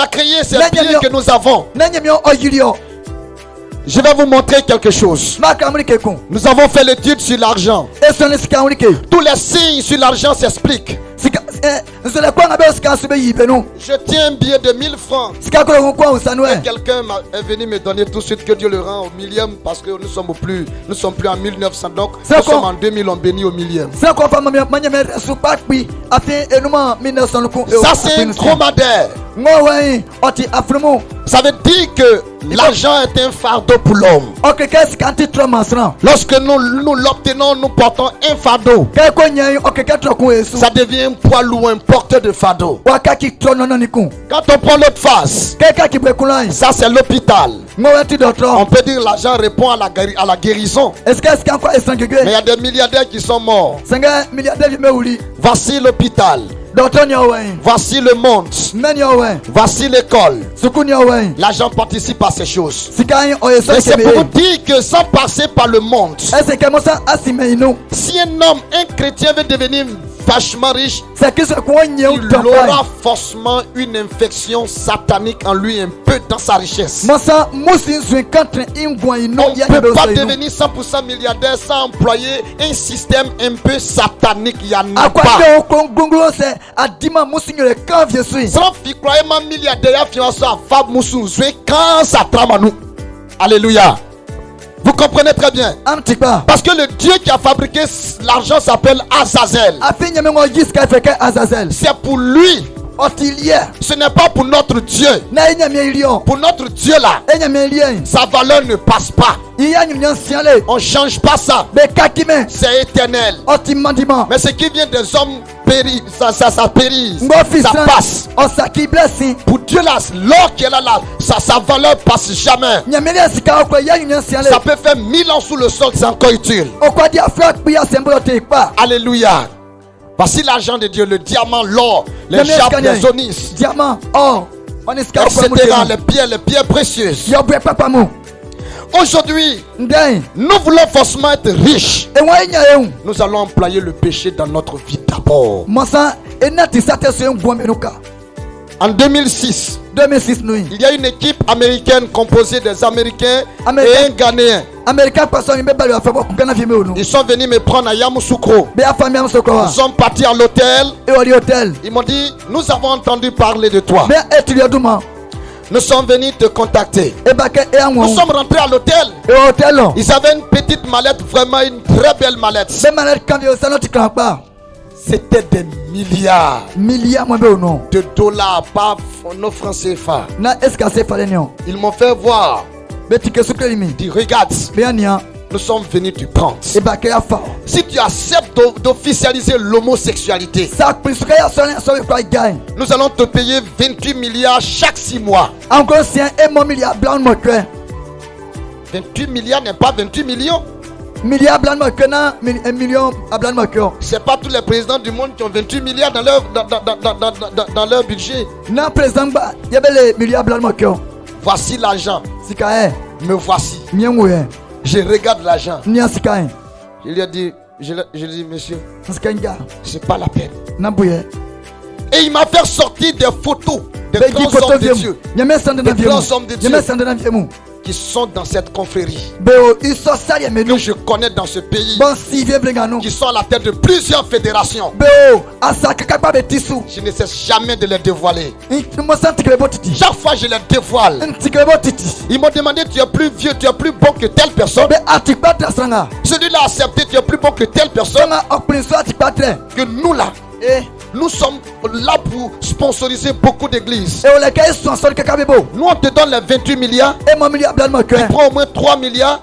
a créé ces biens que nous avons. Je vais vous montrer quelque chose. Nous avons fait l'étude sur l'argent. Tous les signes sur l'argent s'expliquent. Je tiens un billet de 1000 francs. Et quelqu'un est venu me donner tout de suite, que Dieu le rend au millième, parce que nous sommes plus en 1900, donc nous sommes en 2000, on bénit au millième. Ça c'est un dromadaire. Ça veut dire que l'argent est un fardeau pour l'homme. Lorsque nous l'obtenons, nous portons un fardeau. Ça devient un poids lourd, un porteur de fardeau. Quand on prend l'autre face, ça c'est l'hôpital. On peut dire l'argent répond à la guérison. Mais il y a des milliardaires qui sont morts. Voici l'hôpital. Voici le monde. Voici l'école. L'argent participe à ces choses. Mais c'est pour vous dire que sans passer par le monde, si un homme, un chrétien veut devenir vachement riche, il aura forcément une infection satanique en lui, un peu dans sa richesse. On ne peut pas devenir 100% milliardaire sans employer un système un peu satanique. Il y en a pas. Alléluia. Vous comprenez très bien. Parce que le Dieu qui a fabriqué l'argent s'appelle Azazel. C'est pour lui. Ce n'est pas pour notre Dieu. Pour notre Dieu là, sa valeur ne passe pas. On ne change pas ça. C'est éternel. Mais ce qui vient des hommes périt, ça périt. Ça passe. Pour Dieu là, l'or qui est là, sa valeur passe jamais. Ça peut faire 1000 ans sous le sol, c'est encore utile. Alléluia. Voici l'argent de Dieu, le diamant, l'or, les jappes, les onyx, etc. Les pierres précieuses. Aujourd'hui, nous voulons forcément être riches. Nous allons employer le péché dans notre vie d'abord. En 2006, il y a une équipe américaine composée des Américains et un Ghanéen. Ils sont venus me prendre à Yamoussoukro. Ils sont partis à l'hôtel. Ils m'ont dit, nous avons entendu parler de toi. Nous sommes venus te contacter. Nous sommes rentrés à l'hôtel. Ils avaient une petite mallette, vraiment une très belle mallette. C'était des milliards de dollars, pas nos francs CFA. Ils m'ont fait voir. Ils disent, regarde, nous sommes venus te prendre. Si tu acceptes d'officialiser l'homosexualité, nous allons te payer 28 milliards chaque 6 mois. 28 milliards n'est pas 28 millions. C'est pas tous les présidents du monde qui ont 28 milliards dans leur budget. Voici l'argent. Me voici. Je regarde l'argent. Je lui ai dit, monsieur, c'est pas la peine. Et il m'a fait sortir des photos des grands hommes de Dieu. Des grands hommes de Dieu qui sont dans cette confrérie, que je connais dans ce pays, qui sont à la tête de plusieurs fédérations. Je ne cesse jamais de les dévoiler. Chaque fois je les dévoile, ils m'ont demandé, tu es plus vieux, tu es plus bon que telle personne. Celui-là a accepté, tu es plus bon que telle personne. Que nous là, nous sommes là pour sponsoriser beaucoup d'églises. Nous on te donne les 28 milliards. Tu prends au moins 3 milliards.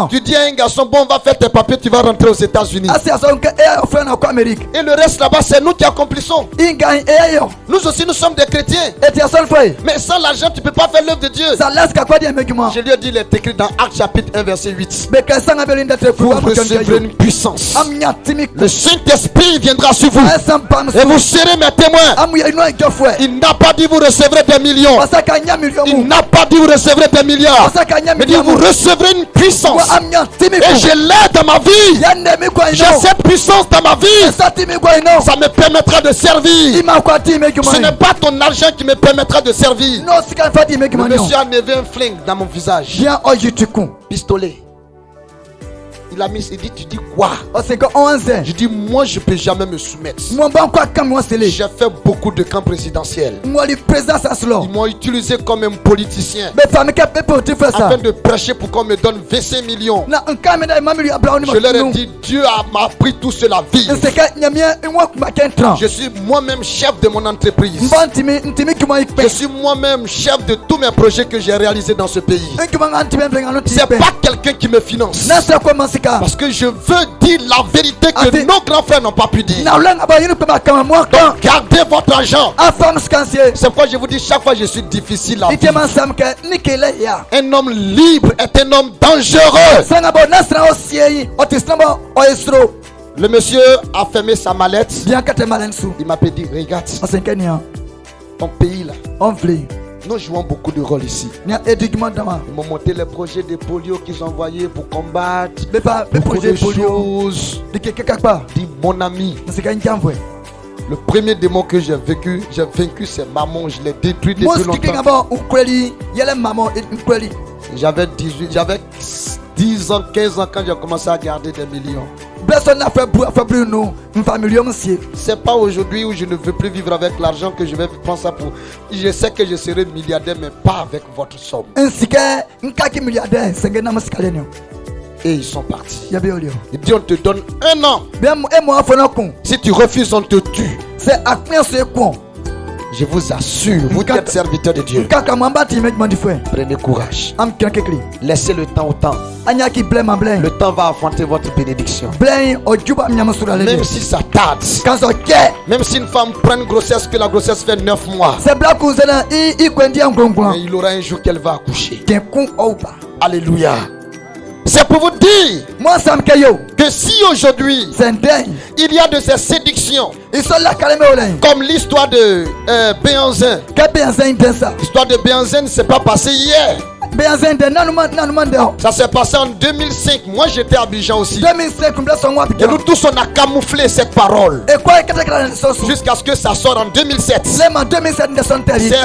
Tu dis à un garçon, bon, on va faire tes papiers, tu vas rentrer aux États-Unis. Et le reste là-bas, c'est nous qui accomplissons. Nous aussi, nous sommes des chrétiens. Mais sans l'argent, tu ne peux pas faire l'œuvre de Dieu. Je lui ai dit, il est écrit dans Actes chapitre 1, verset 8. Vous recevrez une puissance. Le Saint-Esprit viendra sur vous. Et vous serez mes témoins. Il n'a pas dit vous recevrez des millions. Il n'a pas dit vous recevrez des milliards. Mais dit vous recevrez une une puissance et je l'ai dans ma vie, j'ai cette puissance dans ma vie, ça me permettra de servir. Ce n'est pas ton argent qui me permettra de servir. Le monsieur a levé un flingue dans mon visage. Pistolet. Il a mis, il dit, tu dis quoi? Je dis, moi je peux jamais me soumettre. J'ai fait beaucoup de camps présidentiels. Ils m'ont utilisé comme un politicien afin de prêcher pour qu'on me donne 25 millions. Je leur ai dit, Dieu m'a appris tout cela vivre. Je suis moi-même chef de mon entreprise. Je suis moi-même chef de tous mes projets que j'ai réalisés dans ce pays. C'est pas quelqu'un qui me finance. Parce que je veux dire la vérité que nos grands frères n'ont pas pu dire. Donc gardez votre argent. C'est pourquoi je vous dis chaque fois je suis difficile à vivre. Un homme libre est un homme dangereux. Le monsieur a fermé sa mallette. Il m'a dit, regarde, ton pays là. Nous jouons beaucoup de rôles ici. Ils m'ont monté les projets de polio qu'ils ont envoyés pour combattre. Beaucoup de choses. Dis mon ami. Le premier démon que j'ai vaincu, c'est maman. Je l'ai détruit depuis longtemps. J'avais 10 ans, 15 ans quand j'ai commencé à garder des millions. C'est pas aujourd'hui où je ne veux plus vivre avec l'argent que je vais prendre ça pour. Je sais que je serai milliardaire, mais pas avec votre somme. Et ils sont partis. Il dit, on te donne 1 an. Si tu refuses, on te tue. Je vous assure, vous êtes serviteurs de Dieu. Prenez courage. Laissez le temps au temps. Le temps va affronter votre bénédiction. Même si ça tarde. Même si une femme prend une grossesse, que la grossesse fait 9 mois. Mais il aura un jour qu'elle va accoucher. Alléluia. C'est pour vous dire que si aujourd'hui il y a de ces séductions, comme l'histoire de Béanzin. L'histoire de Béanzin ne s'est pas passée hier. Ça s'est passé en 2005. Moi j'étais à Abidjan aussi. Et nous tous on a camouflé cette parole jusqu'à ce que ça sorte en 2007. C'est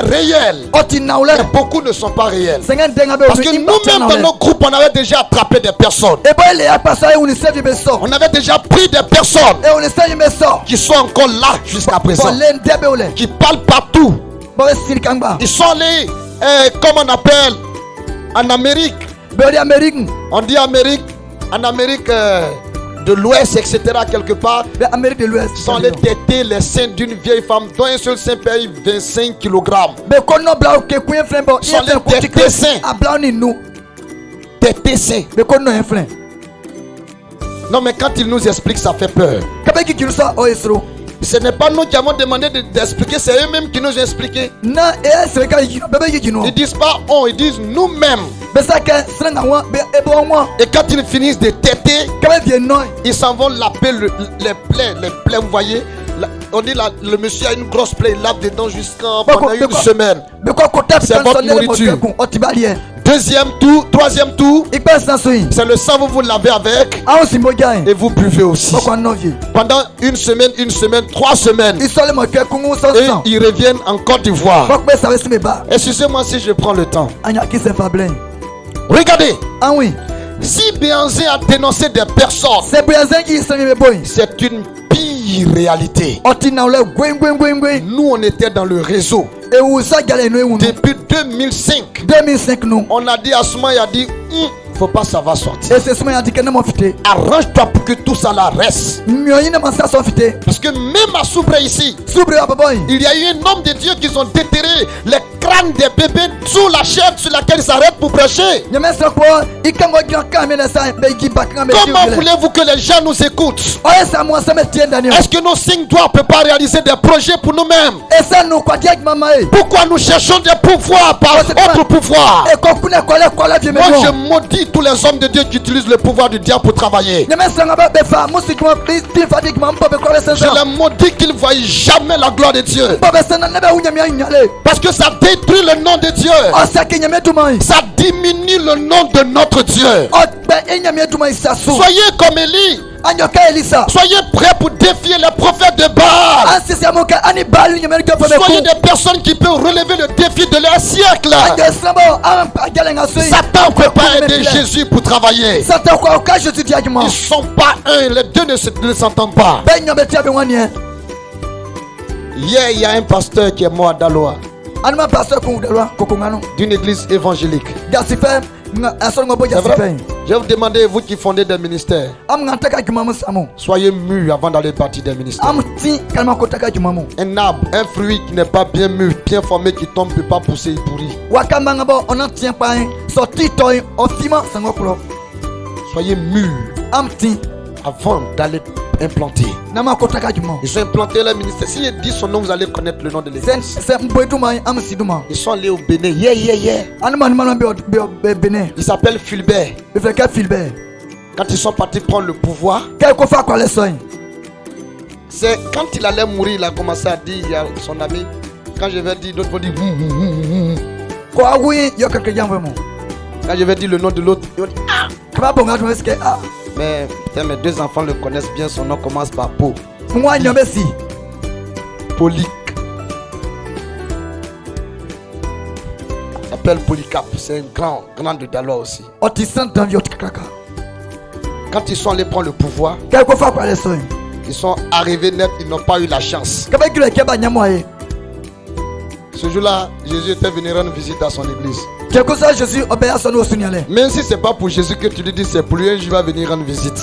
réel. Et beaucoup ne sont pas réels. Parce que nous-mêmes dans nos groupes on avait déjà attrapé des personnes. On avait déjà pris des personnes qui sont encore là jusqu'à présent, qui parlent partout. Ils sont allés, comme on appelle en Amérique. On dit Amérique, en Amérique de l'Ouest, etc. quelque part. Ils sont allés têter les seins d'une vieille femme dont un seul sein paye 25 kg. Ils sont allés têter seins. Têter seins. Non mais quand ils nous expliquent, ça fait peur. Ce n'est pas nous qui avons demandé d'expliquer, c'est eux-mêmes qui nous ont expliqué. Ils disent pas on, ils disent nous-mêmes. Et quand ils finissent de têter, ils s'en vont laver les plaies, vous voyez. On dit le monsieur a une grosse plaie, il lave dedans pendant une semaine. C'est votre nourriture. Deuxième tour, troisième tour, c'est le sang, vous lavez avec et vous buvez aussi. Pendant une semaine, 3 semaines. Et ils reviennent en Côte d'Ivoire. Excusez-moi si je prends le temps. Regardez. Si Béanzin a dénoncé des personnes, c'est une pire réalité. Nous on était dans le réseau. Depuis 2005, on a dit à Souma, il a dit faut pas, ça va sortir. Arrange-toi pour que tout ça là reste. Parce que même à Soubré ici, il y a eu un homme de Dieu qui ont déterré les crânes des bébés sous la chaise sur laquelle ils s'arrêtent pour prêcher. Comment voulez-vous que les gens nous écoutent? Est-ce que nos signes doigts ne peuvent pas réaliser des projets pour nous-mêmes? Pourquoi nous cherchons des pouvoirs par autre pouvoir? Moi je maudis tous les hommes de Dieu qui utilisent le pouvoir du diable pour travailler. Je les maudis qu'ils ne voient jamais la gloire de Dieu. Parce que ça détruit détruit le nom de Dieu. Ça diminue le nom de notre Dieu. Soyez comme Élie. Soyez prêts pour défier les prophètes de Baal. Soyez des personnes qui peuvent relever le défi de leur siècle. Satan ne peut pas aider Jésus pour travailler. Ils ne sont pas un, les deux ne s'entendent pas. Hier, il y a un pasteur qui est mort à Daloa, d'une église évangélique. C'est vrai? Je vais vous demander, vous qui fondez des ministères, soyez mûrs avant d'aller bâtir des ministères. Un arbre, un fruit qui n'est pas bien mûr, bien formé, qui tombe, ne peut pas pousser, il pourrit. Soyez mûrs avant d'aller implanter. Ils sont implantés leur ministère. Si je dis son nom, vous allez connaître le nom de l'église. Ils sont allés au Bénin. Ils s'appellent Fulbert. Quand ils sont partis prendre le pouvoir, c'est quand il allait mourir, il a commencé à dire à son ami, quand je vais dire, d'autres vont dire quand je vais dire le nom de l'autre, il dit ah. Mais putain, mes deux enfants le connaissent bien, son nom commence par Po. Polyc. Il s'appelle Polycap, c'est un grand de Daloa aussi. Quand ils sont allés prendre le pouvoir, ils sont arrivés net, ils n'ont pas eu la chance. Ce jour-là, Jésus était venu rendre visite à son église. Même si c'est pas pour Jésus que tu lui dis, c'est pour lui, je vais venir rendre visite.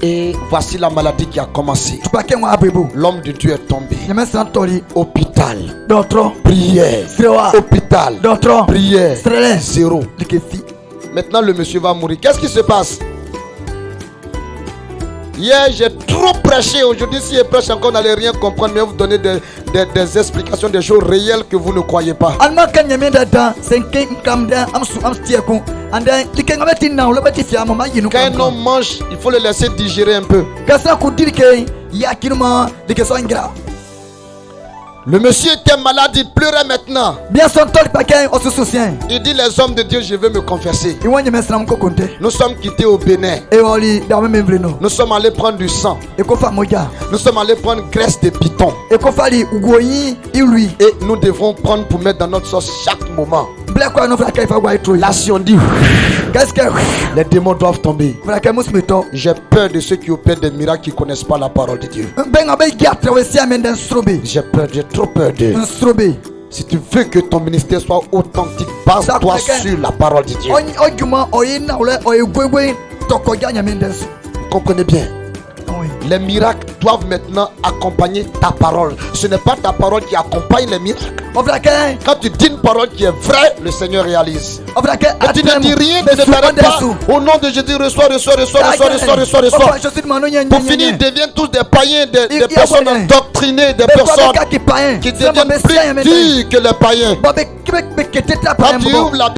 Et voici la maladie qui a commencé. L'homme de Dieu est tombé. Hôpital. Prière. Hôpital. Prière. Zéro. Maintenant le monsieur va mourir. Qu'est-ce qui se passe? Hier j'ai trop prêché. Aujourd'hui si je prêche encore, vous n'allez rien comprendre. Mais vous donner des explications, des choses réelles que vous ne croyez pas. Quand un homme mange, il faut le laisser digérer un peu. Le monsieur était malade, il pleurait maintenant. Il dit, les hommes de Dieu, je vais me confesser. Nous sommes quittés au Bénin. Nous sommes allés prendre du sang. Nous sommes allés prendre graisse de python. Et nous devons prendre pour mettre dans notre sauce chaque moment. Là si on dit, les démons doivent tomber. J'ai peur de ceux qui opèrent des miracles qui ne connaissent pas la parole de Dieu. J'ai trop peur d'eux. Si tu veux que ton ministère soit authentique, base-toi sur la parole de Dieu. Vous comprenez bien? Les miracles doivent maintenant accompagner ta parole. Ce n'est pas ta parole qui accompagne les miracles. Quand tu dis une parole qui est vraie, le Seigneur réalise. Et tu ne dis rien, tu ne t'arrêtes pas. Au nom de Jésus, reçois. Pour finir, ils deviennent tous des païens, des personnes endoctrinées, des personnes qui deviennent plus dures que les païens. Quand tu ouvres la